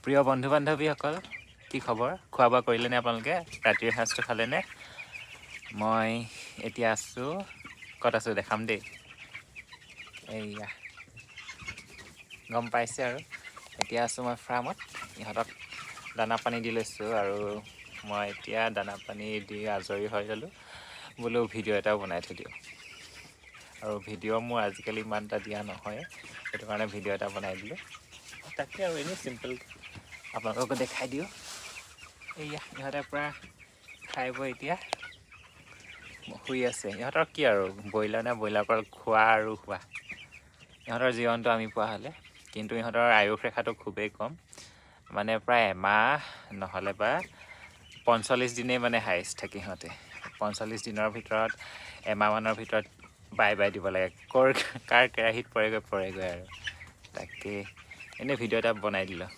প্ৰিয় বন্ধু বান্ধৱীসকল, কি খবৰ? খোৱা বোৱা কৰিলেনে আপোনালোকে? ৰাতিৰ সাঁজটো খালেনে? মই এতিয়া আছোঁ, ক'ত আছোঁ দেখাম দেই। এইয়া গম পাইছে আৰু, এতিয়া আছোঁ মই ফাৰ্মত। ইহঁতক দানা পানী দি লৈছোঁ আৰু মই এতিয়া দানা পানী দি আজৰি হৈ গ'লোঁ। বোলো ভিডিঅ' এটাও বনাই থৈ দিওঁ। আৰু ভিডিঅ' মোৰ আজিকালি ইমান এটা দিয়া নহয়, সেইটো কাৰণে ভিডিঅ' এটা বনাই দিলোঁ। তাকে আৰু এনেই চিম্পল আপোনালোককো দেখাই দিওঁ। এইয়া ইহঁতে পূৰা খাই বৈ এতিয়া শুই আছে। ইহঁতৰ কি আৰু ব্ৰইলাৰ নে ব্ৰইলাৰ পৰা খোৱা আৰু শোৱা। ইহঁতৰ জীৱনটো আমি পোৱা হ'লে, কিন্তু ইহঁতৰ আয়ুস ৰেখাটো খুবেই কম, মানে প্ৰায় এমাহ নহ'লে বা 45 দিনেই মানে হায়েষ্ট থাকে সিহঁতে। 45 দিনৰ ভিতৰত এমাহমানৰ ভিতৰত বাই বাই দিব লাগে। কাৰ কেৰাহীত পৰেগৈ আৰু তাকে এনেই ভিডিঅ' এটা বনাই দিলোঁ।